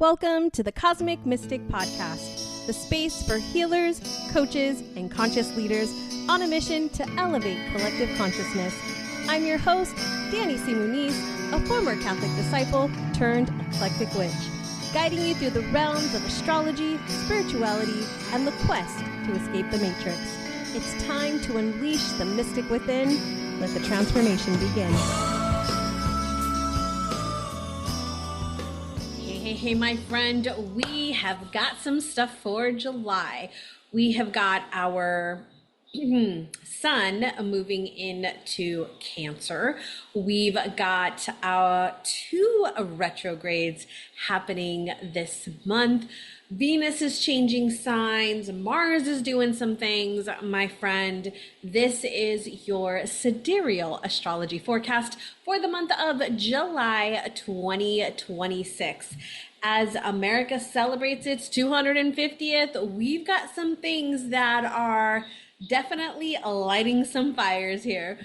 Welcome to the Cosmic Mystic Podcast, the space for healers, coaches, and conscious leaders on a mission to elevate collective consciousness. I'm your host, Danie C. Muniz, a former Catholic disciple turned eclectic witch, guiding you through the realms of astrology, spirituality, and the quest to escape the matrix. It's time to unleash the mystic within. Let the transformation begin. Hey, my friend, we have got some stuff for July. We have got our sun moving into Cancer. We've got our 2 retrogrades happening this month. Venus is changing signs. Mars is doing some things, my friend. This is your Sidereal Astrology forecast for the month of July 2026. As America celebrates its 250th, we've got some things that are definitely lighting some fires here.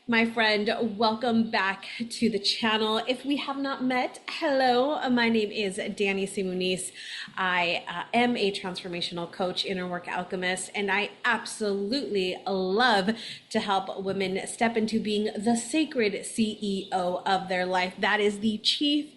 My friend, welcome back to the channel. If we have not met, hello, my name is Danie C. Muniz. I am a transformational coach, inner work alchemist, and I absolutely love to help women step into being the sacred CEO of their life. That is the chief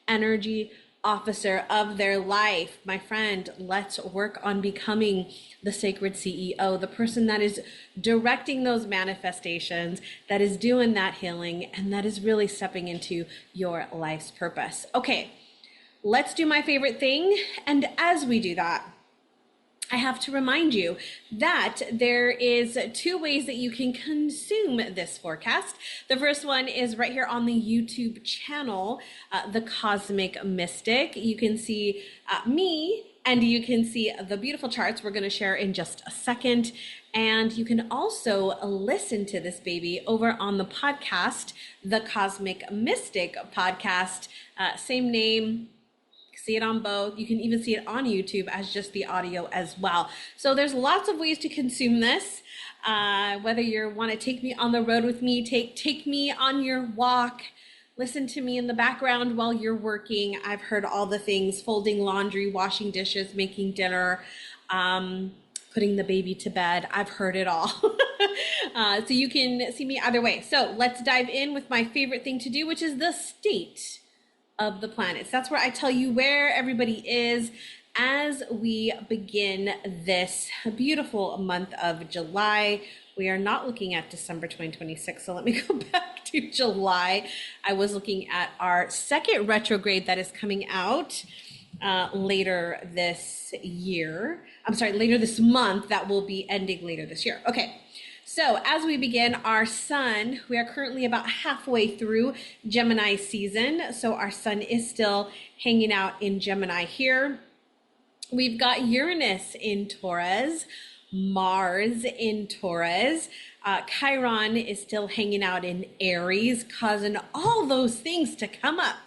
energy officer of their life. My friend, let's work on becoming the sacred CEO, the person that is directing those manifestations, that is doing that healing, and that is really stepping into your life's purpose. Okay, let's do my favorite thing. And as we do that, I have to remind you that there is 2 ways that you can consume this forecast. The first one is right here on the YouTube channel, The Cosmic Mystic. You can see me and you can see the beautiful charts we're going to share in just a second. And you can also listen to this baby over on the podcast, The Cosmic Mystic Podcast, same name. See it on both. You can even see it on YouTube as just the audio as well. So there's lots of ways to consume this. Whether you want to take me on the road with me, take me on your walk, listen to me in the background while you're working. I've heard all the things: folding laundry, washing dishes, making dinner, putting the baby to bed. I've heard it all. So you can see me either way. So let's dive in with my favorite thing to do, which is the state of the planets. That's where I tell you where everybody is as we begin this beautiful month of July. We are not looking at December 2026, so let me go back to July. I was looking at our 2nd retrograde that is coming out later this year. I'm sorry, later this month. That will be ending later this year. Okay. So as we begin our sun, we are currently about halfway through Gemini season. So our sun is still hanging out in Gemini here. We've got Uranus in Taurus, Mars in Taurus. Chiron is still hanging out in Aries, causing all those things to come up.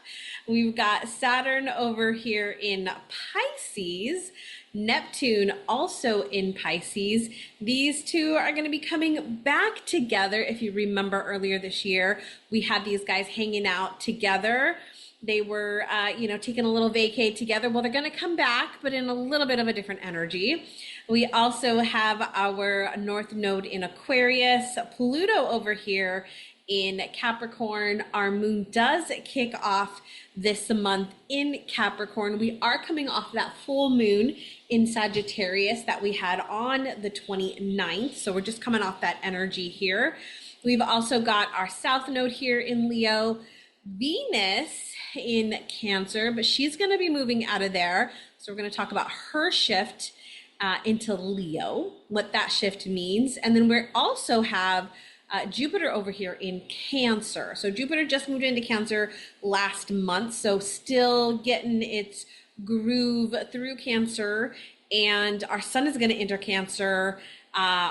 We've got Saturn over here in Pisces. Neptune also in Pisces. These 2 are going to be coming back together. If you remember earlier this year, we had these guys hanging out together. They were, taking a little vacay together. Well, they're going to come back, but in a little bit of a different energy. We also have our North Node in Aquarius, Pluto over here in Capricorn. Our moon does kick off this month in Capricorn. We are coming off that full moon in Sagittarius that we had on the 29th. So we're just coming off that energy here. We've also got our South Node here in Leo, Venus in Cancer, but she's going to be moving out of there. So we're going to talk about her shift into Leo, what that shift means. And then we also have Jupiter over here in Cancer. So Jupiter just moved into Cancer last month, so still getting its groove through Cancer, and our sun is going to enter Cancer.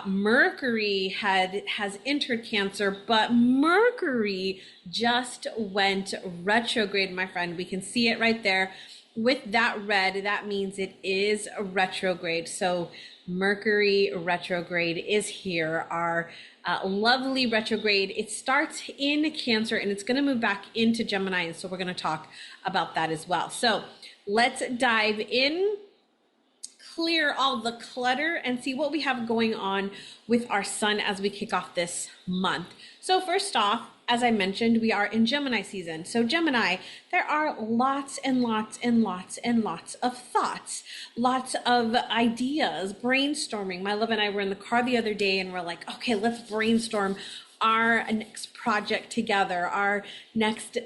Mercury has entered Cancer, but Mercury just went retrograde, my friend. We can see it right there with that red. That means it is a retrograde. So Mercury retrograde is here. Our lovely retrograde. It starts in Cancer and it's going to move back into Gemini. And so we're going to talk about that as well. So let's dive in, clear all the clutter, and see what we have going on with our sun as we kick off this month. So first off, as I mentioned, we are in Gemini season. So Gemini, there are lots and lots and lots and lots of thoughts, lots of ideas, brainstorming. My love and I were in the car the other day and we're like, okay, let's brainstorm our next project together, our next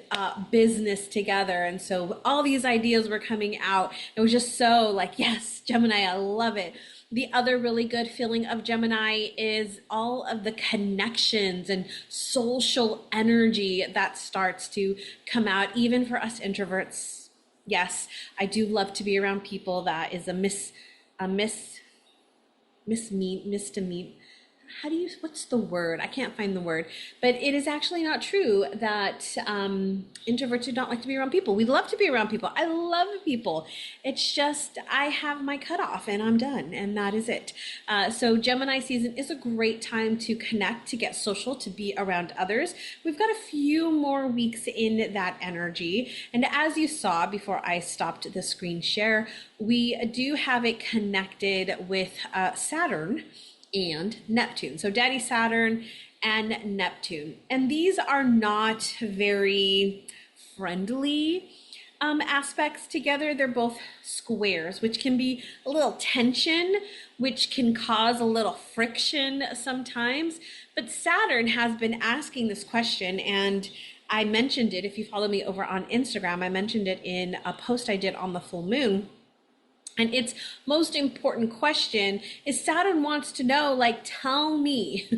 business together. And so all these ideas were coming out. It was just so like, yes, Gemini, I love it. The other really good feeling of Gemini is all of the connections and social energy that starts to come out, even for us introverts. Yes, I do love to be around people that is what's the word? I can't find the word, but it is actually not true that introverts do not like to be around people. We love to be around people. I love people. It's just, I have my cutoff and I'm done, and that is it. So Gemini season is a great time to connect, to get social, to be around others. We've got a few more weeks in that energy. And as you saw before I stopped the screen share, we do have it connected with Saturn and Neptune. So Danie Saturn and Neptune. And these are not very friendly aspects together. They're both squares, which can be a little tension, which can cause a little friction sometimes. But Saturn has been asking this question, and I mentioned it, if you follow me over on Instagram, I mentioned it in a post I did on the full moon. And its most important question is Saturn wants to know, like, tell me,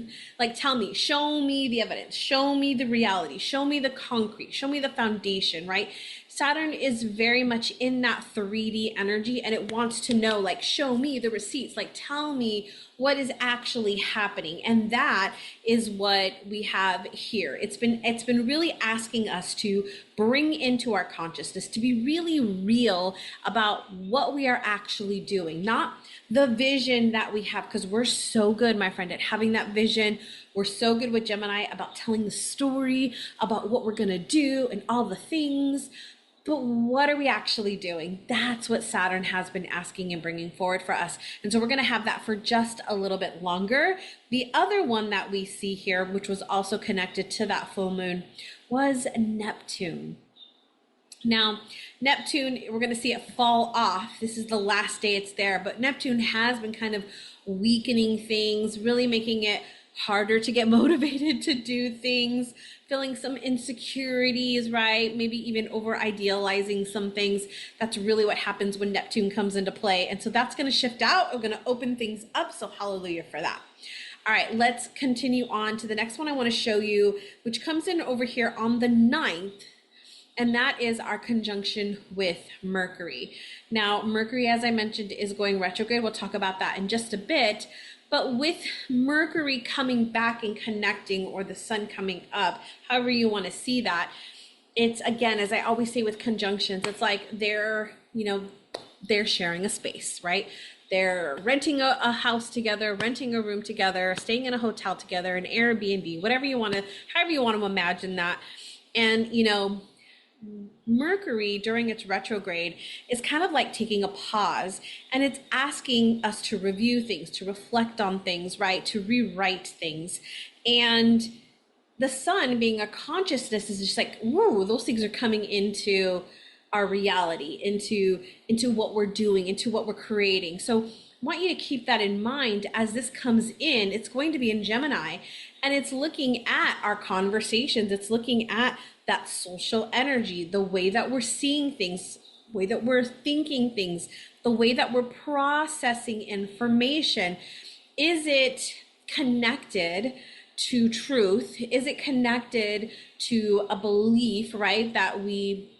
show me the evidence, show me the reality, show me the concrete, show me the foundation, right? Saturn is very much in that 3D energy, and it wants to know, like, show me the receipts, like, tell me what is actually happening. And that is what we have here. It's been really asking us to bring into our consciousness, to be really real about what we are actually doing, not the vision that we have, because we're so good, my friend, at having that vision. We're so good with Gemini about telling the story about what we're gonna do and all the things. But what are we actually doing? That's what Saturn has been asking and bringing forward for us. And so we're going to have that for just a little bit longer. The other one that we see here, which was also connected to that full moon, was Neptune. Now, Neptune, we're going to see it fall off. This is the last day it's there, but Neptune has been kind of weakening things, really making it harder to get motivated to do things, feeling some insecurities, right? Maybe even over idealizing some things. That's really what happens when Neptune comes into play. And so that's going to shift out. We're going to open things up. So hallelujah for that. All right, let's continue on to the next one I want to show you, which comes in over here on the 9th. And that is our conjunction with Mercury. Now, Mercury, as I mentioned, is going retrograde. We'll talk about that in just a bit. But with Mercury coming back and connecting, or the sun coming up, however you want to see that, it's, again, as I always say with conjunctions, it's like they're sharing a space, right? They're renting a house together, renting a room together, staying in a hotel together, an Airbnb, however you want to imagine that. And, Mercury during its retrograde is kind of like taking a pause, and it's asking us to review things, to reflect on things, right? To rewrite things. And the sun being a consciousness is just like, whoa, those things are coming into our reality, into what we're doing, into what we're creating. So I want you to keep that in mind as this comes in. It's going to be in Gemini, and it's looking at our conversations. It's looking at that social energy, the way that we're seeing things, the way that we're thinking things, the way that we're processing information. Is it connected to truth? Is it connected to a belief, right, that we,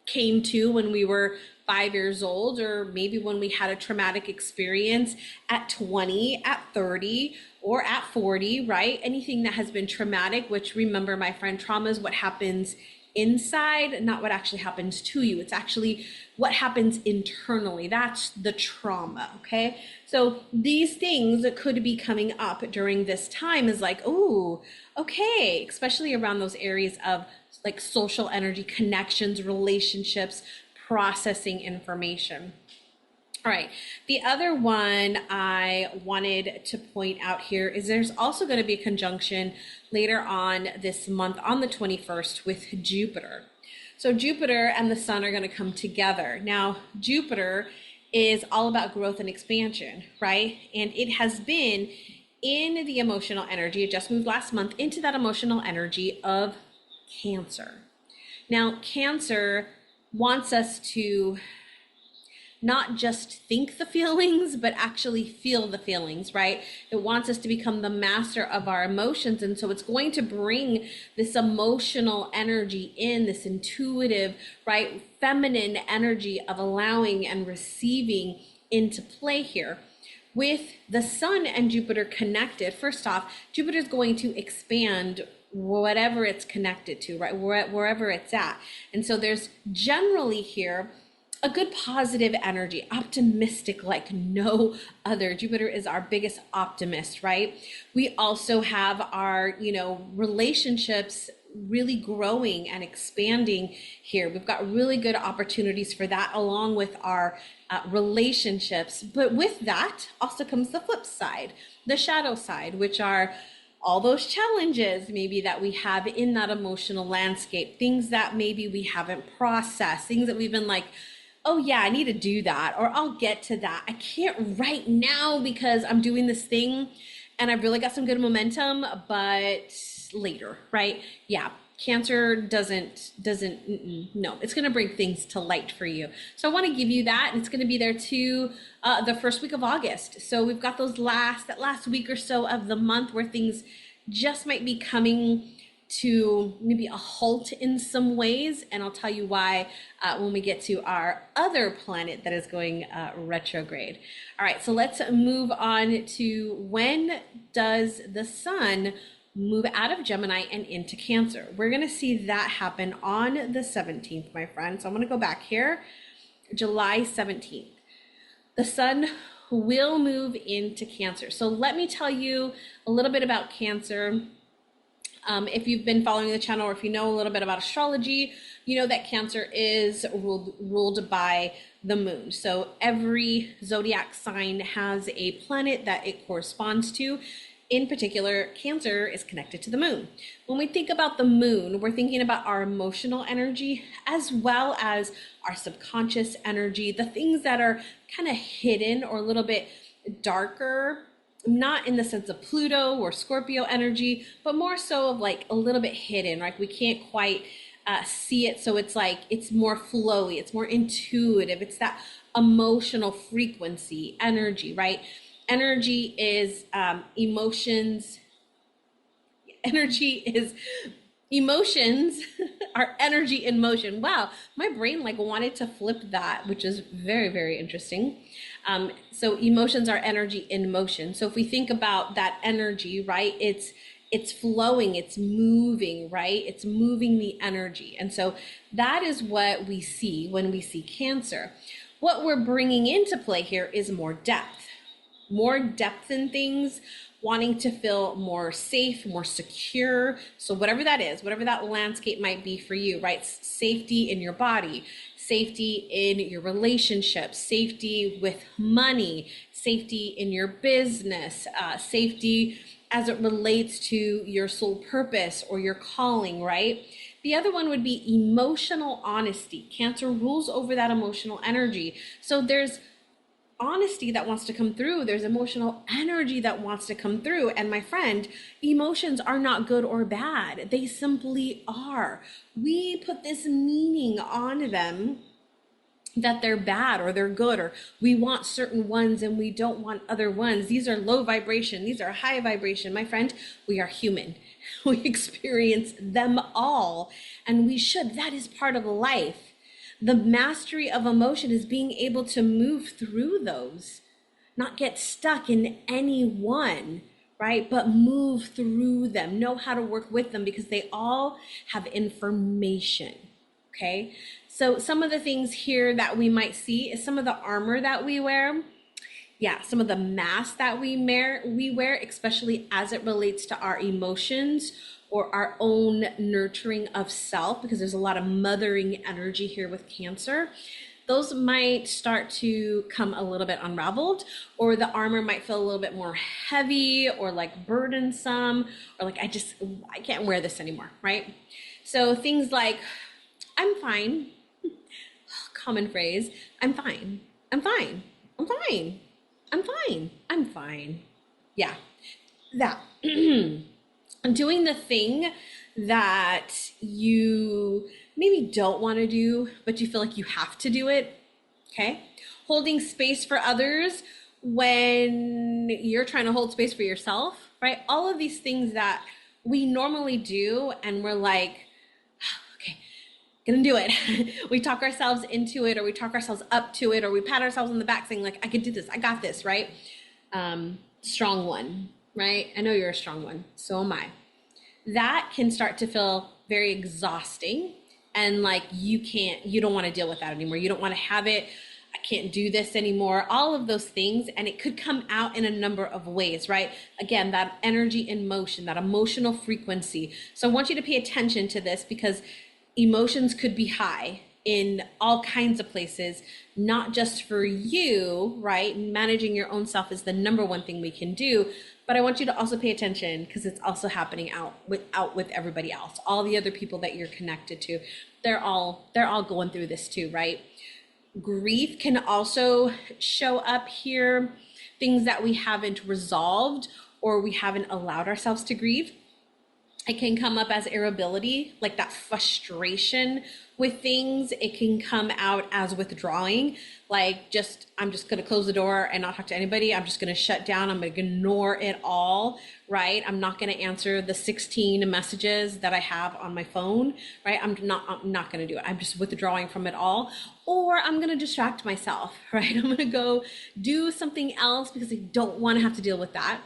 came to when we were 5 years old, or maybe when we had a traumatic experience at 20, at 30, or at 40, right? Anything that has been traumatic, which, remember, my friend, trauma is what happens inside, not what actually happens to you. It's actually what happens internally. That's the trauma, okay? So these things that could be coming up during this time is like, oh, okay, especially around those areas of like social energy, connections, relationships, processing information. All right, the other one I wanted to point out here is there's also going to be a conjunction later on this month on the 21st with Jupiter. So Jupiter and the sun are going to come together. Now, Jupiter is all about growth and expansion, right? And it has been in the emotional energy. It just moved last month into that emotional energy of Cancer. Now, Cancer wants us to not just think the feelings, but actually feel the feelings, right? It wants us to become the master of our emotions. And so it's going to bring this emotional energy in, this intuitive, right? Feminine energy of allowing and receiving into play here. With the sun and Jupiter connected, first off, Jupiter is going to expand whatever it's connected to, right? Wherever it's at. And so there's generally here a good positive energy, optimistic like no other. Jupiter is our biggest optimist, right? We also have our, relationships really growing and expanding here. We've got really good opportunities for that along with our relationships. But with that also comes the flip side, the shadow side, which are all those challenges maybe that we have in that emotional landscape, things that maybe we haven't processed, things that we've been like, oh yeah, I need to do that, or I'll get to that. I can't right now because I'm doing this thing and I've really got some good momentum, but later, right? Yeah, Cancer doesn't, no, it's going to bring things to light for you. So I want to give you that, and it's going to be there too the first week of August. So we've got that last week or so of the month where things just might be coming to maybe a halt in some ways, and I'll tell you why when we get to our other planet that is going retrograde. All right, so let's move on to when does the sun move out of Gemini and into Cancer. We're going to see that happen on the 17th, my friend. So I'm going to go back here, July 17th. The sun will move into Cancer. So let me tell you a little bit about Cancer. If you've been following the channel, or if you know a little bit about astrology, you know that Cancer is ruled by the moon. So every zodiac sign has a planet that it corresponds to. In particular, Cancer is connected to the moon. When we think about the moon, we're thinking about our emotional energy as well as our subconscious energy, the things that are kind of hidden or a little bit darker, not in the sense of Pluto or Scorpio energy, but more so of like a little bit hidden, right? We can't quite see it. So it's like, it's more flowy, it's more intuitive. It's that emotional frequency energy, right? Energy is emotions. Energy is emotions are energy in motion. Wow, my brain like wanted to flip that, which is very, very interesting. So emotions are energy in motion. So if we think about that energy, right, it's flowing, it's moving, right? It's moving the energy. And so that is what we see when we see Cancer. What we're bringing into play here is more depth in things, wanting to feel more safe, more secure. So whatever that is, whatever that landscape might be for you, right? Safety in your body, safety in your relationships, safety with money, safety in your business, safety as it relates to your soul purpose or your calling, right? The other one would be emotional honesty. Cancer rules over that emotional energy. So there's honesty that wants to come through. There's emotional energy that wants to come through. And my friend, emotions are not good or bad. They simply are. We put this meaning on them that they're bad or they're good, or we want certain ones and we don't want other ones. These are low vibration. These are high vibration. My friend, we are human. We experience them all, and we should. That is part of life. The mastery of emotion is being able to move through those, not get stuck in any one, right? But move through them, know how to work with them, because they all have information, okay? So some of the things here that we might see is some of the armor that we wear. Yeah, some of the masks that we wear, especially as it relates to our emotions or our own nurturing of self, because there's a lot of mothering energy here with Cancer, those might start to come a little bit unraveled, or the armor might feel a little bit more heavy or like burdensome, or like I can't wear this anymore, right? So things like, I'm fine, common phrase, I'm fine, I'm fine, I'm fine, I'm fine, I'm fine. Yeah, that. Doing the thing that you maybe don't want to do, but you feel like you have to do it, okay? Holding space for others when you're trying to hold space for yourself, right? All of these things that we normally do, and we're like, okay, gonna do it. We talk ourselves into it, or we talk ourselves up to it, or we pat ourselves on the back saying like, I can do this, I got this, right? Strong one, right? I know you're a strong one, so am I. That can start to feel very exhausting, and like you don't want to deal with that anymore. You don't want to have it. I can't do this anymore. All of those things, and it could come out in a number of ways, right? Again, that energy in motion, that emotional frequency. So I want you to pay attention to this, because emotions could be high in all kinds of places, not just for you, right? Managing your own self is the number one thing we can do, but I want you to also pay attention, because it's also happening out with everybody else. All the other people that you're connected to, they're all going through this too, right? Grief can also show up here, things that we haven't resolved or we haven't allowed ourselves to grieve. It can come up as irritability, like that frustration with things. It can come out as withdrawing, like I'm just going to close the door and not talk to anybody. I'm just going to shut down. I'm going to ignore it all, right? I'm not going to answer the 16 messages that I have on my phone, right? I'm not going to do it. I'm just withdrawing from it all. Or I'm going to distract myself, right? I'm going to go do something else because I don't want to have to deal with that.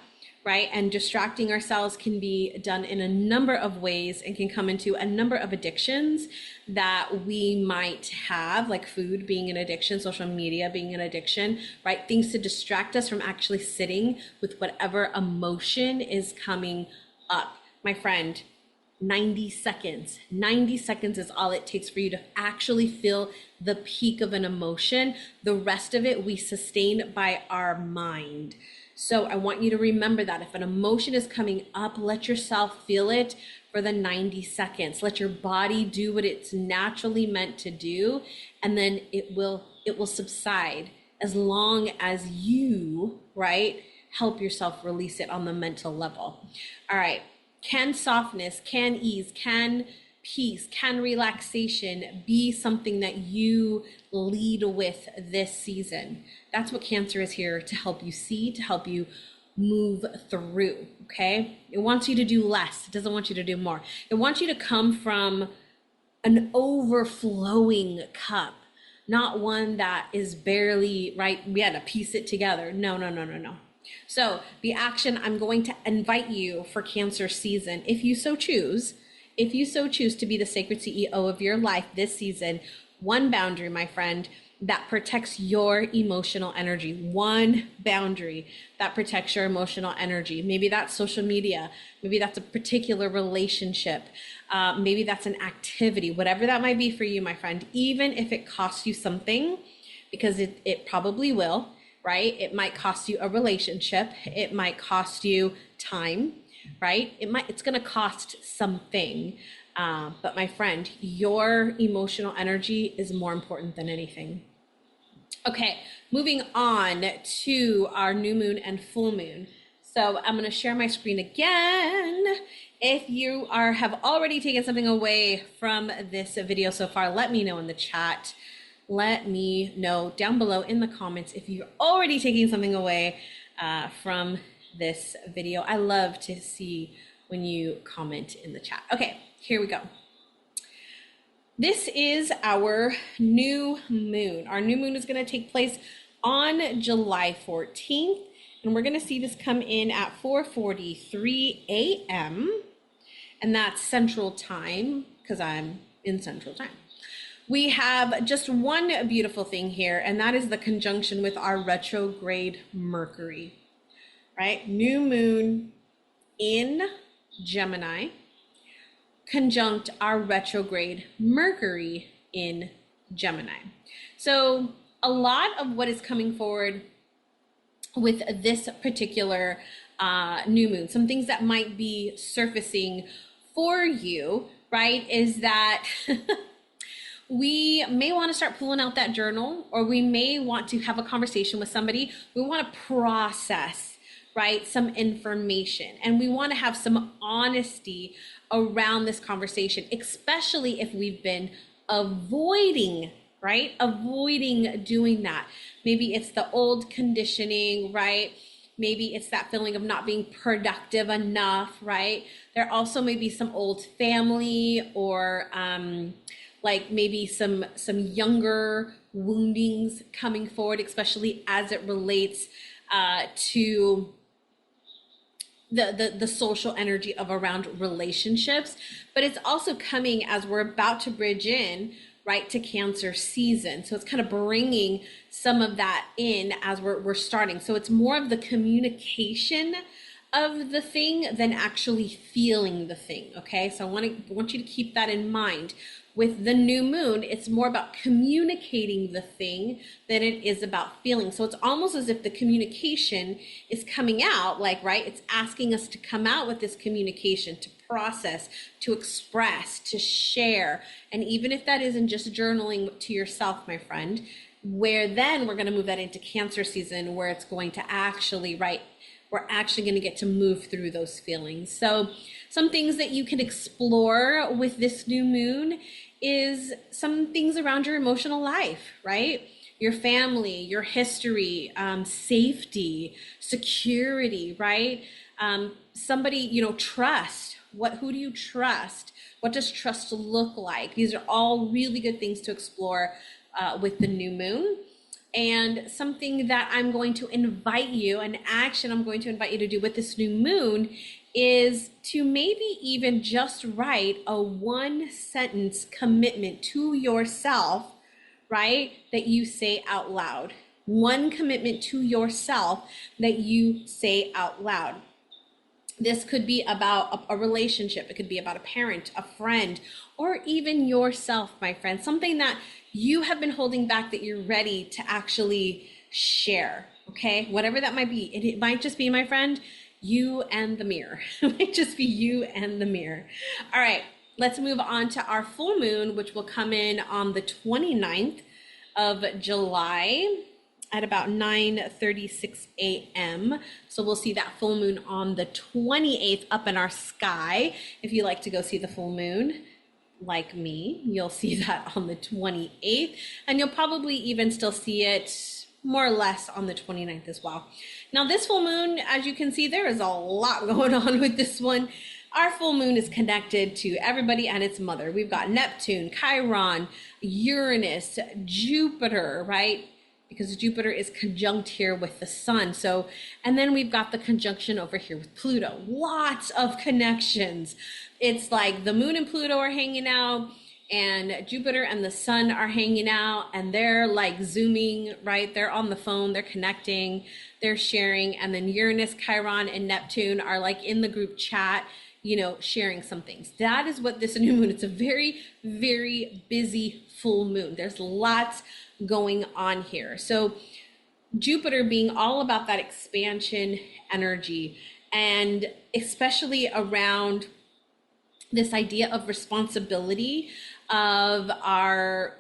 Right? And distracting ourselves can be done in a number of ways, and can come into a number of addictions that we might have, like food being an addiction, social media being an addiction, right? Things to distract us from actually sitting with whatever emotion is coming up. My friend, 90 seconds. 90 seconds is all it takes for you to actually feel the peak of an emotion. The rest of it we sustain by our mind. So I want you to remember that if an emotion is coming up, let yourself feel it for the 90 seconds. Let your body do what it's naturally meant to do, and then it will subside as long as you, right, help yourself release it on the mental level. All right. Can softness, can ease, can peace, can relaxation be something that you lead with this season? That's what Cancer is here to help you see, to help you move through, okay? It wants you to do less. It doesn't want you to do more. It wants you to come from an overflowing cup, not one that is barely, right, we had to piece it together. No. So the action I'm going to invite you for Cancer season, if you so choose to be the sacred CEO of your life this season, one boundary, my friend, that protects your emotional energy. One boundary that protects your emotional energy. Maybe that's social media. Maybe that's a particular relationship. Maybe that's an activity, whatever that might be for you, my friend, even if it costs you something, because it probably will, right? It might cost you a relationship. It might cost you time, right? It's going to cost something. But my friend, your emotional energy is more important than anything. Okay, moving on to our new moon and full moon. So I'm going to share my screen again. If you have already taken something away from this video so far, let me know in the chat. Let me know down below in the comments if you're already taking something away from this video. I love to see when you comment in the chat. Okay, here we go. This is our new moon. Our new moon is going to take place on July 14th, and we're going to see this come in at 4:43 a.m. and that's Central Time, because I'm in Central Time. We have just one beautiful thing here, and that is the conjunction with our retrograde Mercury, right? New moon in Gemini, conjunct our retrograde Mercury in Gemini. So a lot of what is coming forward with this particular new moon, some things that might be surfacing for you, right, is that we may want to start pulling out that journal, or we may want to have a conversation with somebody. We want to process, right, some information, and we want to have some honesty around this conversation, especially if we've been avoiding, right, avoiding doing that. Maybe it's the old conditioning, right? Maybe it's that feeling of not being productive enough, right? There also may be some old family, or like maybe some younger woundings coming forward, especially as it relates to the social energy of around relationships. But it's also coming as we're about to bridge in, right, to Cancer season. So it's kind of bringing some of that in as we're starting. So it's more of the communication of the thing than actually feeling the thing. Okay, so I want you to keep that in mind. With the new moon, it's more about communicating the thing than it is about feeling. So it's almost as if the communication is coming out, like, right, it's asking us to come out with this communication, to process, to express, to share. And even if that isn't just journaling to yourself, my friend, where then we're going to move that into Cancer season, where it's going to actually, right, we're actually going to get to move through those feelings. So some things that you can explore with this new moon is some things around your emotional life, right? Your family, your history, safety, security, right? Somebody, trust. Who do you trust? What does trust look like? These are all really good things to explore with the new moon. And something that I'm going to invite you, an action I'm going to invite you to do with this new moon, is to maybe even just write a 1-sentence commitment to yourself, right, that you say out loud. One commitment to yourself that you say out loud. This could be about a relationship. It could be about a parent, a friend, or even yourself, my friend. Something that you have been holding back that you're ready to actually share, okay? Whatever that might be. It might just be, my friend, you and the mirror. It might just be you and the mirror. All right, let's move on to our full moon, which will come in on the 29th of July at about 9:36 a.m. So we'll see that full moon on the 28th up in our sky. If you like to go see the full moon, like me, you'll see that on the 28th, and you'll probably even still see it more or less on the 29th as well. Now this full moon, as you can see, there is a lot going on with this one. Our full moon is connected to everybody and its mother. We've got Neptune, Chiron, Uranus, Jupiter, right? Because Jupiter is conjunct here with the sun. So, and then we've got the conjunction over here with Pluto. Lots of connections. It's like the moon and Pluto are hanging out, and Jupiter and the sun are hanging out, and they're like zooming, right? They're on the phone, they're connecting, they're sharing. And then Uranus, Chiron, and Neptune are like in the group chat, sharing some things. That is what this new moon, it's a very, very busy full moon. There's lots going on here. So Jupiter being all about that expansion energy, and especially around this idea of responsibility, of our,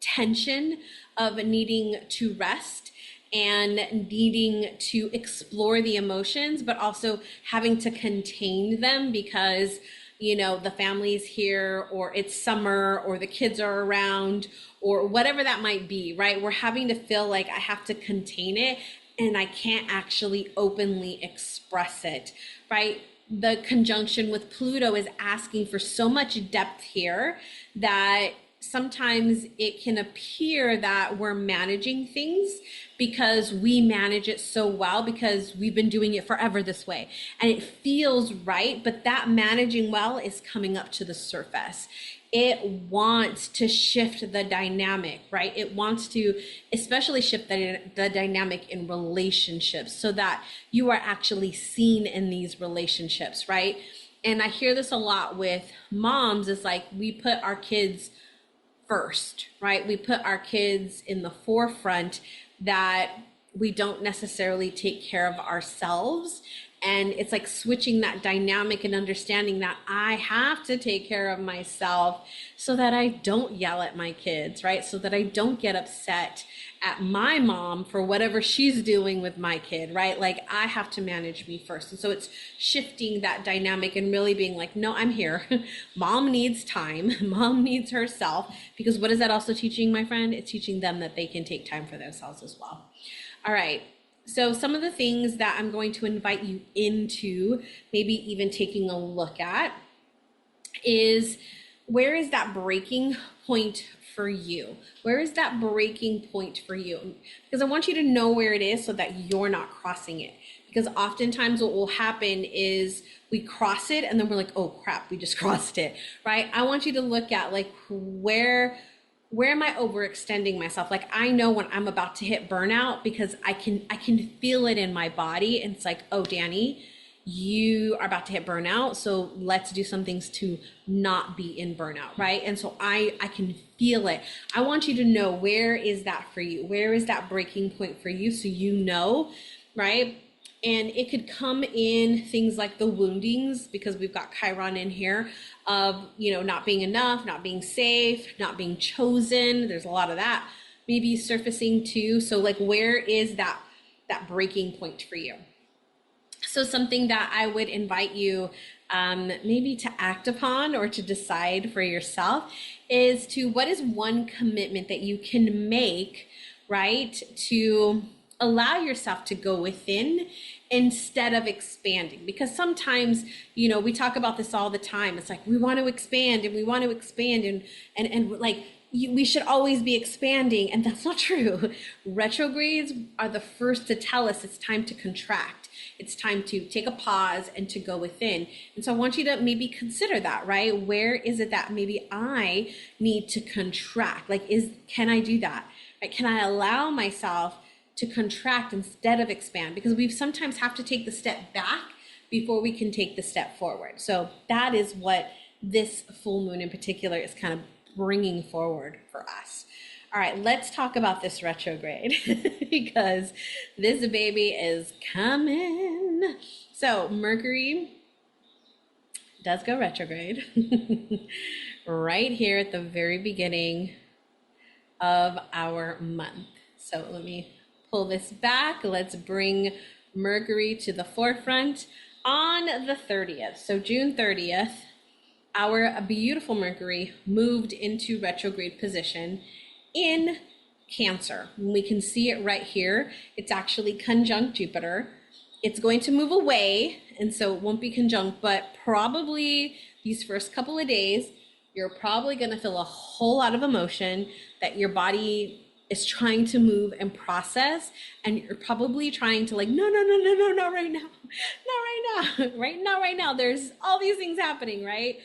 tension of needing to rest and needing to explore the emotions, but also having to contain them because, the family's here, or it's summer, or the kids are around, or whatever that might be, right? We're having to feel like I have to contain it and I can't actually openly express it, right? The conjunction with Pluto is asking for so much depth here that sometimes it can appear that we're managing things because we manage it so well because we've been doing it forever this way and it feels right, but that managing well is coming up to the surface. It wants to shift the dynamic, right? It wants to especially shift the dynamic in relationships so that you are actually seen in these relationships, right? And I hear this a lot with moms, is like we put our kids first, right? We put our kids in the forefront, that we don't necessarily take care of ourselves. And it's like switching that dynamic and understanding that I have to take care of myself so that I don't yell at my kids, right? So that I don't get upset at my mom for whatever she's doing with my kid, right? Like I have to manage me first. And so it's shifting that dynamic and really being like, no, I'm here. Mom needs time. Mom needs herself. Because what is that also teaching, my friend? It's teaching them that they can take time for themselves as well. All right. So some of the things that I'm going to invite you into, maybe even taking a look at, is where is that breaking point for you? Where is that breaking point for you? Because I want you to know where it is so that you're not crossing it. Because oftentimes what will happen is we cross it and then we're like, oh crap, we just crossed it, right? I want you to look at like where am I overextending myself? Like I know when I'm about to hit burnout because I can feel it in my body. And it's like, oh, Danie, you are about to hit burnout. So let's do some things to not be in burnout, right? And so I can feel it. I want you to know, where is that for you? Where is that breaking point for you? So you know, right? And it could come in things like the woundings, because we've got Chiron in here, of, you know, not being enough, not being safe, not being chosen. There's a lot of that maybe surfacing too. So like, where is that breaking point for you? So something that I would invite you maybe to act upon or to decide for yourself is to, what is one commitment that you can make, right, to allow yourself to go within instead of expanding. Because sometimes, you know, we talk about this all the time. It's like we want to expand and we want to expand and like we should always be expanding, and that's not true. Retrogrades are the first to tell us it's time to contract. It's time to take a pause and to go within. And so I want you to maybe consider that, right? Where is it that maybe I need to contract? Like, can I do that? Right? Can I allow myself to contract instead of expand? Because we sometimes have to take the step back before we can take the step forward. So that is what this full moon in particular is kind of bringing forward for us. All right, let's talk about this retrograde because this baby is coming. So Mercury does go retrograde right here at the very beginning of our month. So let me pull this back. Let's bring Mercury to the forefront on the 30th. So June 30th, our beautiful Mercury moved into retrograde position in Cancer. We can see it right here. It's actually conjunct Jupiter. It's going to move away, and so it won't be conjunct, but probably these first couple of days, you're probably going to feel a whole lot of emotion that your body is trying to move and process, and you're probably trying to like, no, not right now, not right now. There's all these things happening, right?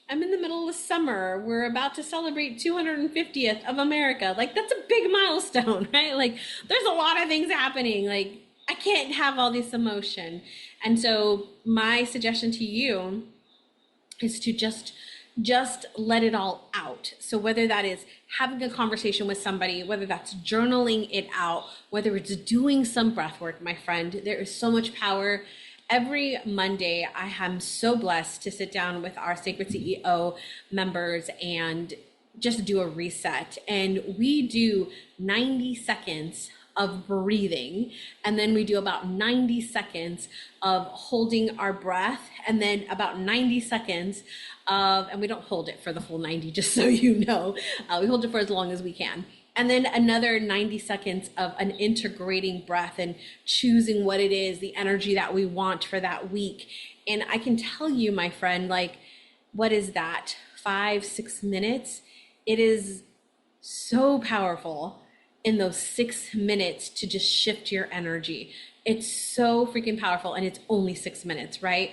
I'm in the middle of summer. We're about to celebrate 250th of America. Like, that's a big milestone, right? Like, there's a lot of things happening. Like, I can't have all this emotion. And so my suggestion to you is to just let it all out. So whether that is having a conversation with somebody, whether that's journaling it out, whether it's doing some breath work, my friend, there is so much power. Every Monday, I am so blessed to sit down with our Sacred CEO members and just do a reset. And we do 90 seconds of breathing, and then we do about 90 seconds of holding our breath, and then about 90 seconds of, and we don't hold it for the full 90, just so you know, we hold it for as long as we can. And then another 90 seconds of an integrating breath and choosing what it is, the energy that we want for that week. And I can tell you, my friend, like, what is that? 5-6 minutes? It is so powerful in those 6 minutes to just shift your energy. It's so freaking powerful, and it's only 6 minutes, right?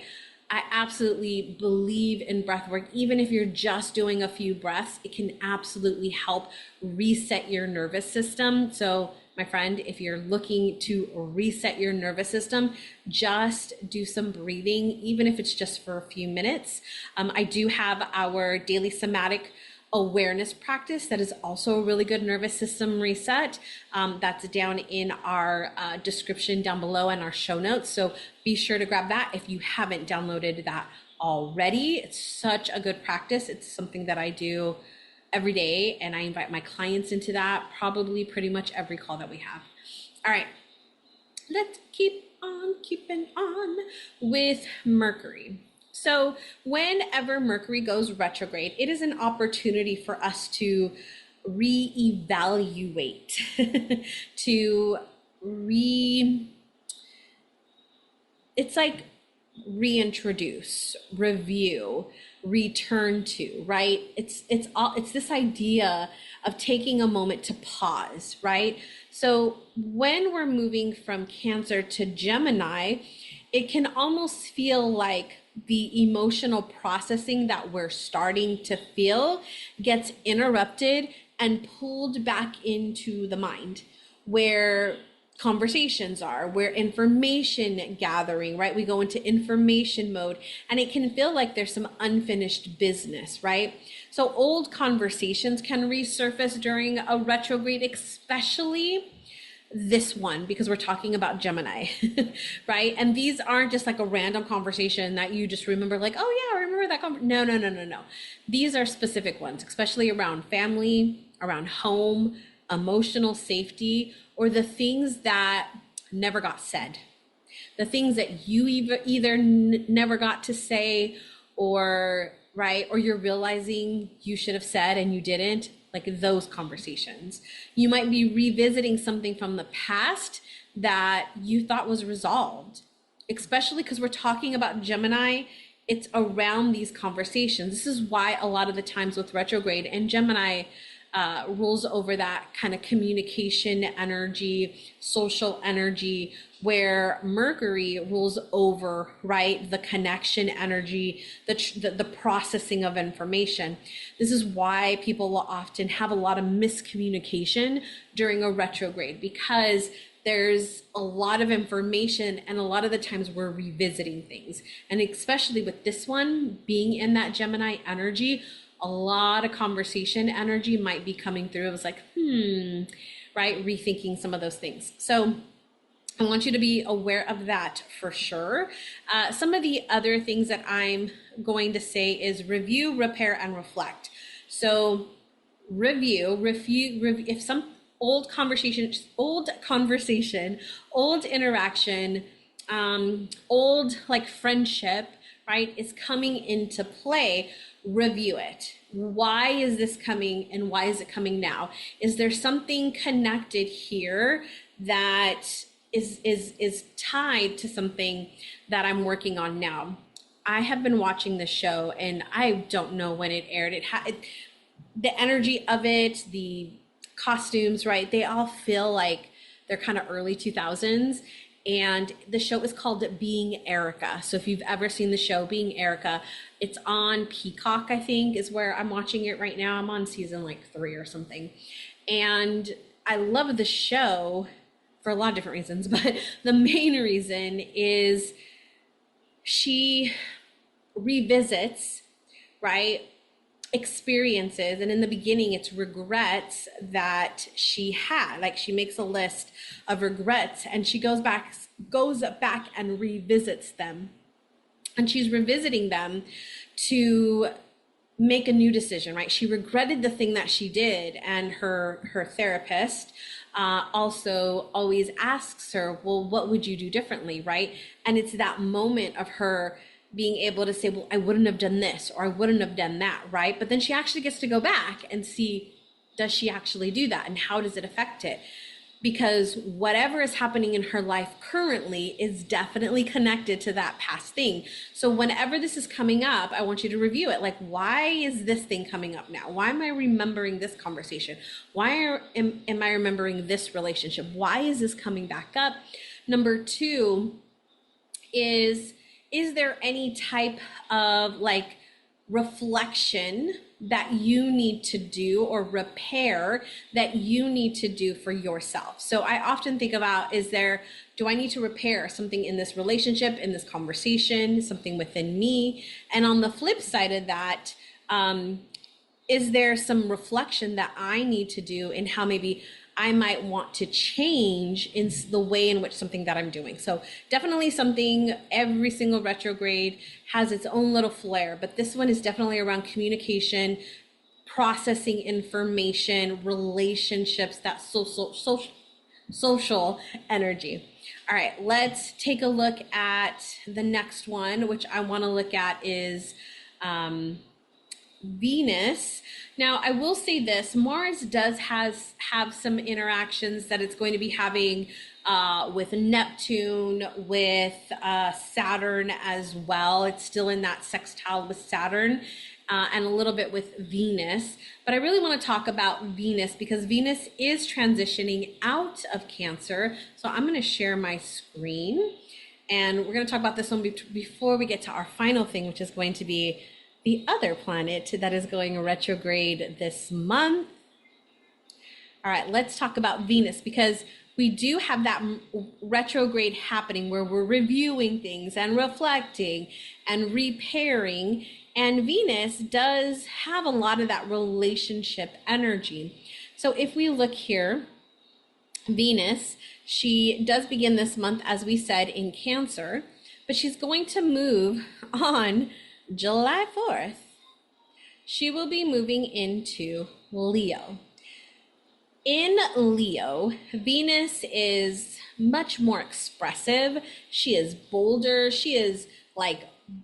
I absolutely believe in breath work. Even if you're just doing a few breaths, it can absolutely help reset your nervous system. So my friend, if you're looking to reset your nervous system, just do some breathing, even if it's just for a few minutes. I do have our daily somatic awareness practice that is also a really good nervous system reset. That's down in our description down below and our show notes. So be sure to grab that if you haven't downloaded that already. It's such a good practice. It's something that I do every day, and I invite my clients into that probably pretty much every call that we have. All right, let's keep on keeping on with Mercury. So whenever Mercury goes retrograde, it is an opportunity for us to reevaluate, it's like reintroduce, review, return to, right? It's this idea of taking a moment to pause, right? So when we're moving from Cancer to Gemini, it can almost feel like the emotional processing that we're starting to feel gets interrupted and pulled back into the mind, where conversations are, where information gathering, right? We go into information mode, and it can feel like there's some unfinished business, right? So old conversations can resurface during a retrograde, especially this one, because we're talking about Gemini, right? And these aren't just like a random conversation that you just remember like, oh yeah, I remember that No. These are specific ones, especially around family, around home, emotional safety, or the things that never got said, the things that you either never got to say, or right, or you're realizing you should have said and you didn't, like those conversations. You might be revisiting something from the past that you thought was resolved, especially because we're talking about Gemini. It's around these conversations. This is why a lot of the times with retrograde and Gemini rules over that kind of communication energy, social energy, where Mercury rules over, right, the connection energy, the processing of information. This is why people will often have a lot of miscommunication during a retrograde, because there's a lot of information, and a lot of the times we're revisiting things. And especially with this one being in that Gemini energy, a lot of conversation energy might be coming through. It was like, right, rethinking some of those things. So I want you to be aware of that for sure. Some of the other things that I'm going to say is review, repair, and reflect. So review, if some old conversation, old interaction, old like friendship, right, is coming into play, review it. Why is this coming, and why is it coming now? Is there something connected here that is tied to something that I'm working on now? I have been watching the show, and I don't know when it aired. The energy of it, the costumes, right? They all feel like they're kind of early 2000s. And the show is called Being Erica. So if you've ever seen the show Being Erica, it's on Peacock, I think, is where I'm watching it right now. I'm on season like 3 or something. And I love the show for a lot of different reasons, but the main reason is she revisits, right, experiences, and in the beginning it's regrets that she had. Like, she makes a list of regrets, and she goes back and revisits them, and she's revisiting them to make a new decision, right? She regretted the thing that she did, and her therapist also always asks her, well, what would you do differently, right? And it's that moment of her being able to say, well, I wouldn't have done this, or I wouldn't have done that, right? But then she actually gets to go back and see, does she actually do that, and how does it affect it? Because whatever is happening in her life currently is definitely connected to that past thing. So whenever this is coming up, I want you to review it. Like, why is this thing coming up now? Why am I remembering this conversation? Why am I remembering this relationship? Why is this coming back up? Number 2 is there any type of like reflection, that you need to do, or repair that you need to do for yourself. So I often think about, do I need to repair something in this relationship, in this conversation, something within me? And on the flip side of that, is there some reflection that I need to do in how maybe I might want to change in the way in which something that I'm doing? So definitely something, every single retrograde has its own little flair, but this one is definitely around communication, processing information, relationships, that social energy. All right, let's take a look at the next one, which I want to look at is Venus. Now, I will say this, Mars does have some interactions that it's going to be having with Neptune, with Saturn as well. It's still in that sextile with Saturn, and a little bit with Venus. But I really want to talk about Venus because Venus is transitioning out of Cancer. So I'm going to share my screen, and we're going to talk about this one before we get to our final thing, which is going to be the other planet that is going retrograde this month. All right, let's talk about Venus, because we do have that retrograde happening where we're reviewing things and reflecting and repairing. And Venus does have a lot of that relationship energy. So if we look here, Venus, she does begin this month, as we said, in Cancer, but she's going to move on July 4th. She will be moving into Leo. In Leo, Venus is much more expressive. She is bolder. She is like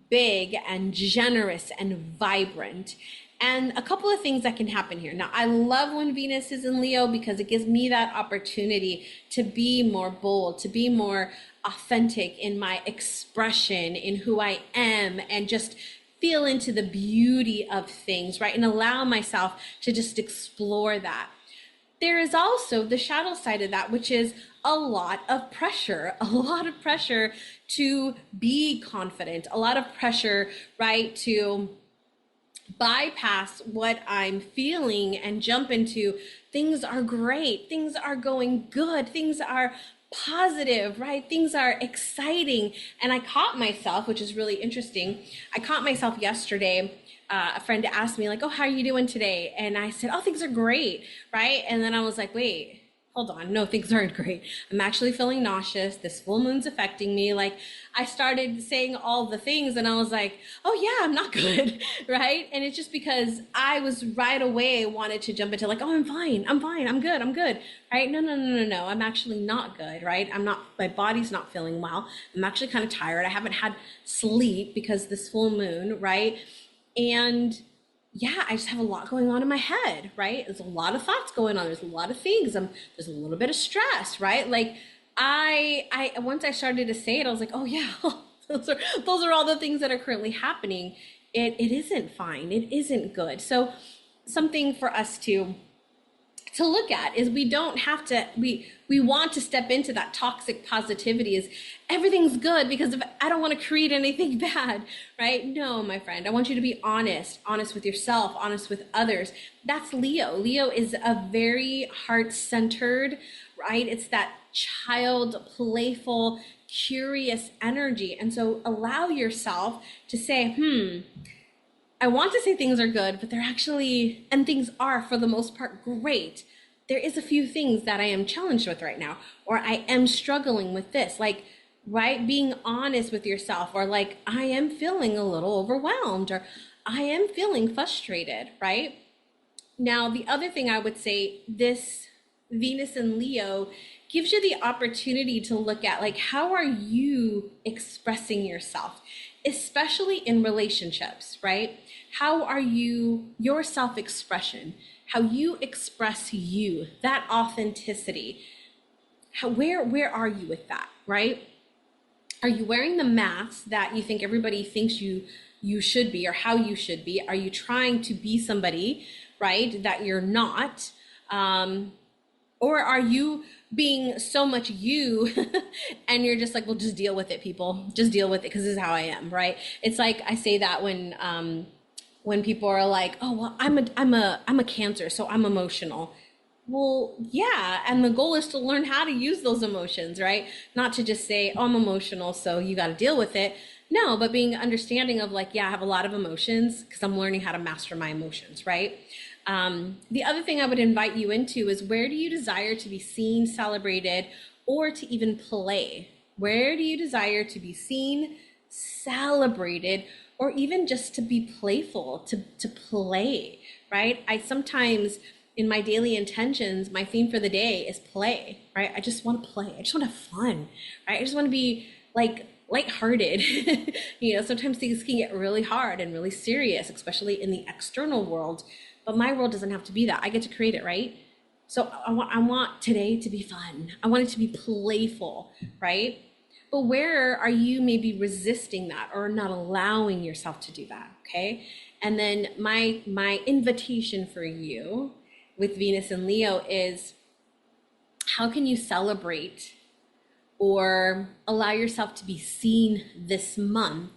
big and generous and vibrant. And a couple of things that can happen here. Now, I love when Venus is in Leo because it gives me that opportunity to be more bold, to be more authentic in my expression, in who I am, and just feel into the beauty of things, right? And allow myself to just explore that. There is also the shadow side of that, which is a lot of pressure to be confident, a lot of pressure, right? To bypass what I'm feeling and jump into things are great, things are going good, things are positive, right? Things are exciting. And I caught myself, which is really interesting. I caught myself yesterday. A friend asked me like, oh, how are you doing today? And I said, oh, things are great, right? And then I was like, wait, hold on. No, things aren't great. I'm actually feeling nauseous. This full moon's affecting me. Like I started saying all the things and I was like, oh yeah, I'm not good, right? And it's just because I was right away wanted to jump into like, oh, I'm fine, I'm good, right? No. I'm actually not good, right? My body's not feeling well. I'm actually kind of tired. I haven't had sleep because this full moon, right? And yeah, I just have a lot going on in my head, right? There's a lot of thoughts going on. There's a lot of things. There's a little bit of stress, right? Like I once I started to say it, I was like, oh yeah, those are all the things that are currently happening. It isn't fine. It isn't good. So something for us to look at is we don't have to, we want to step into that toxic positivity is everything's good because I don't want to create anything bad, right? No, my friend, I want you to be honest with yourself, honest with others. That's Leo. Leo is a very heart-centered, right? It's that child, playful, curious energy. And so allow yourself to say, I want to say things are good, but they're actually, and things are for the most part great. There is a few things that I am challenged with right now, or I am struggling with this, like, right? Being honest with yourself, or like, I am feeling a little overwhelmed, or I am feeling frustrated, right? Now, the other thing I would say, this Venus in Leo gives you the opportunity to look at like, how are you expressing yourself, especially in relationships, right? How are you, your self-expression, how you express you, that authenticity, where are you with that, right? Are you wearing the mask that you think everybody thinks you should be, or how you should be? Are you trying to be somebody, right, that you're not? Or are you being so much you and you're just like, well, just deal with it, people. Just deal with it because this is how I am, right? It's like I say that when when people are like, oh, well, I'm a Cancer, so I'm emotional. Well, yeah, and the goal is to learn how to use those emotions, right? Not to just say, oh, I'm emotional, so you got to deal with it. No, but being understanding of like, yeah, I have a lot of emotions because I'm learning how to master my emotions, right? The other thing I would invite you into is, where do you desire to be seen, celebrated, or to even play? Where do you desire to be seen, celebrated, or even just to be playful, to play, right? I sometimes, in my daily intentions, my theme for the day is play, right? I just want to play. I just want to have fun, right? I just want to be like lighthearted. Sometimes things can get really hard and really serious, especially in the external world. But my world doesn't have to be that. I get to create it, right? So I want today to be fun. I want it to be playful, right? But where are you maybe resisting that or not allowing yourself to do that, okay? And then my invitation for you with Venus and Leo is, how can you celebrate or allow yourself to be seen this month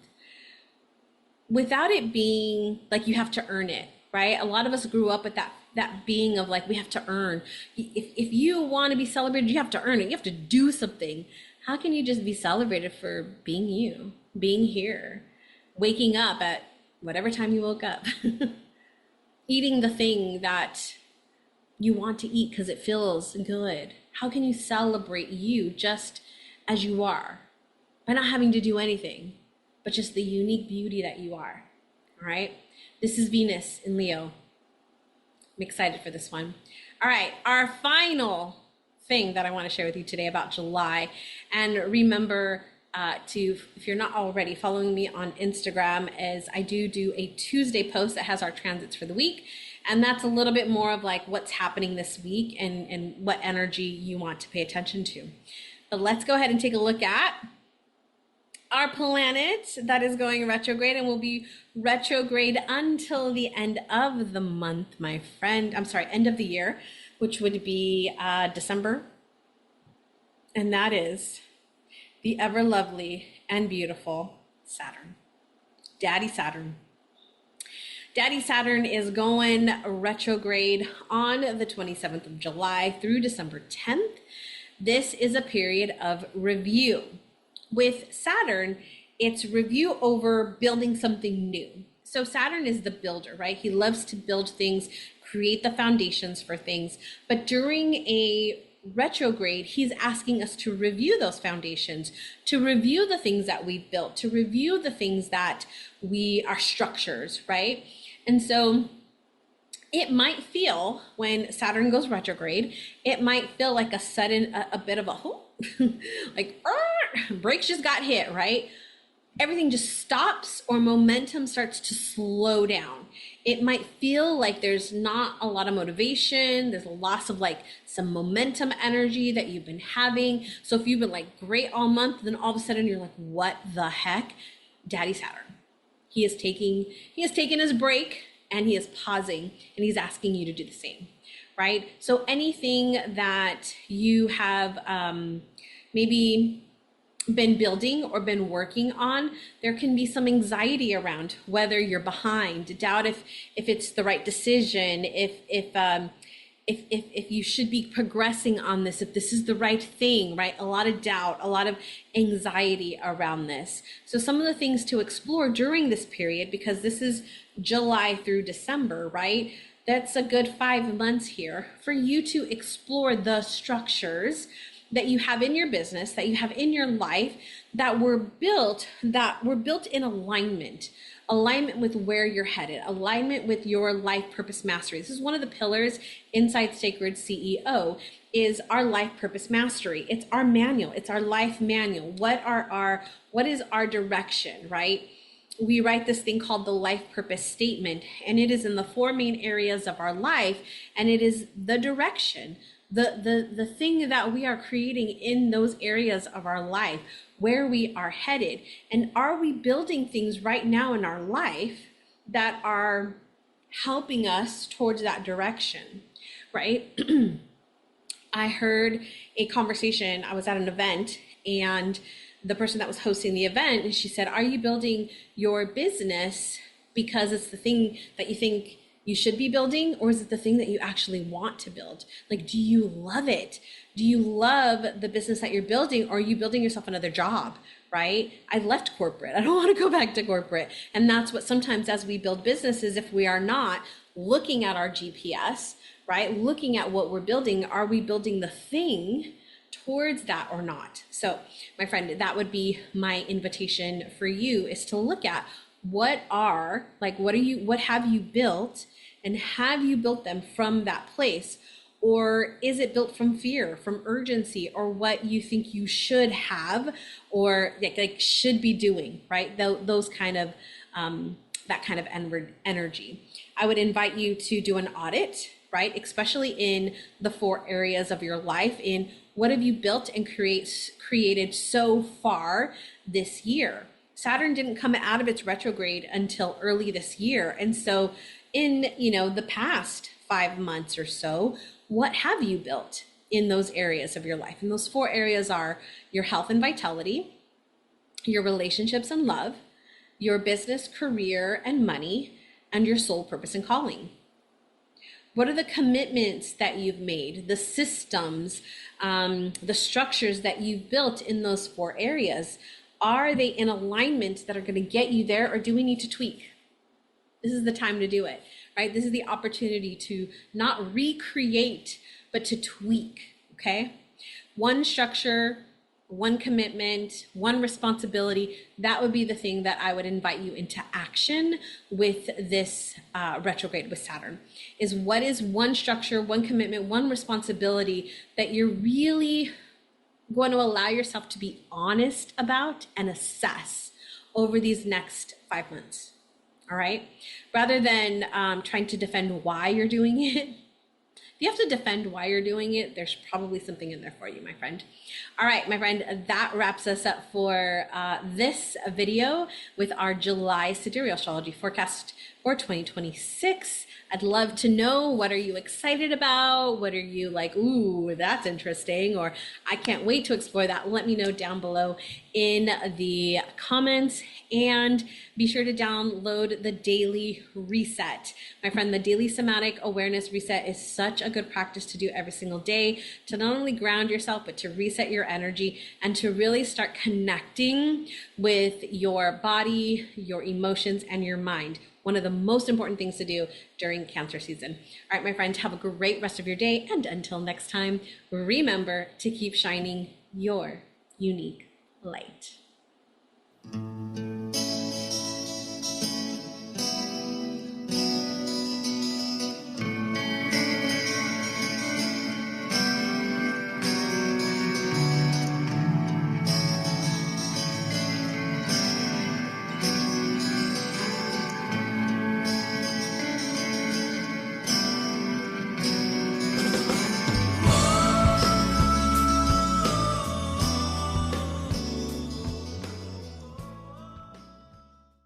without it being like you have to earn it, right? A lot of us grew up with that being of like, we have to earn. If you want to be celebrated, you have to earn it. You have to do something. How can you just be celebrated for being you, being here, waking up at whatever time you woke up, eating the thing that you want to eat because it feels good? How can you celebrate you just as you are, by not having to do anything, but just the unique beauty that you are? All right. This is Venus in Leo. I'm excited for this one. All right. Our final thing that I want to share with you today about July. And remember if you're not already following me on Instagram, is I do a Tuesday post that has our transits for the week. And that's a little bit more of like what's happening this week and what energy you want to pay attention to. But let's go ahead and take a look at our planet that is going retrograde and will be retrograde until the end of the month, my friend. I'm sorry, end of the year, which would be December. And that is the ever lovely and beautiful Saturn. Daddy Saturn. Daddy Saturn is going retrograde on the 27th of July through December 10th. This is a period of review. With Saturn, it's review over building something new. So Saturn is the builder, right? He loves to build things, create the foundations for things. But during a retrograde, he's asking us to review those foundations, to review the things that we've built, to review the things that our structures, right? And so it might feel, when Saturn goes retrograde, it might feel like a bit of a like brakes just got hit, right? Everything just stops, or momentum starts to slow down. It might feel like there's not a lot of motivation. There's a loss of like some momentum energy that you've been having. So if you've been like great all month, then all of a sudden you're like, what the heck? Daddy Saturn. He is taking his break, and he is pausing, and he's asking you to do the same, right? So anything that you have maybe been building or been working on, there can be some anxiety around whether you're behind, doubt if it's the right decision, if you should be progressing on this, if this is the right thing, right? A lot of doubt, a lot of anxiety around this. So some of the things to explore during this period, because this is July through December, right? That's a good 5 months here for you to explore the structures that you have in your business, that you have in your life, that were built in alignment with where you're headed, alignment with your life purpose mastery. This is one of the pillars inside Sacred CEO, is our life purpose mastery. It's our manual. It's our life manual. What is our direction, right? We write this thing called the life purpose statement, and it is in the 4 main areas of our life, and it is the direction, the thing that we are creating in those areas of our life, where we are headed. And are we building things right now in our life that are helping us towards that direction, right? I heard a conversation. I was at an event, and the person that was hosting the event, and she said, are you building your business because it's the thing that you think you should be building, or is it the thing that you actually want to build? Like, do you love it? Do you love the business that you're building, or are you building yourself another job, right? I left corporate. I don't want to go back to corporate. And that's what sometimes as we build businesses, if we are not looking at our GPS, right? Looking at what we're building, are we building the thing towards that or not? So my friend, that would be my invitation for you, is to look at what have you built, and have you built them from that place? Or is it built from fear, from urgency, or what you think you should have, or like should be doing, right? Those kind of, that kind of energy. I would invite you to do an audit, right? Especially in the 4 areas of your life, in what have you built and created so far this year. Saturn didn't come out of its retrograde until early this year. And so in, the past 5 months or so, what have you built in those areas of your life? And those 4 areas are your health and vitality, your relationships and love, your business, career, and money, and your soul purpose and calling. What are the commitments that you've made, the systems, the structures that you've built in those 4 areas? Are they in alignment that are going to get you there, or do we need to tweak? This is the time to do it, right? This is the opportunity to not recreate, but to tweak, okay? One structure, one commitment, one responsibility, that would be the thing that I would invite you into action with this retrograde with Saturn, is what is one structure, one commitment, one responsibility that you're really going to allow yourself to be honest about and assess over these next 5 months. All right. Rather than trying to defend why you're doing it. If you have to defend why you're doing it, there's probably something in there for you, my friend. All right, my friend, that wraps us up for this video with our July Sidereal Astrology forecast for 2026. I'd love to know, what are you excited about? What are you like, ooh, that's interesting, or I can't wait to explore that? Let me know down below in the comments, and be sure to download the daily reset. My friend, the daily somatic awareness reset is such a good practice to do every single day, to not only ground yourself, but to reset your energy and to really start connecting with your body, your emotions, and your mind. One of the most important things to do during Cancer season. All right, my friends, have a great rest of your day. And until next time, remember to keep shining your unique light.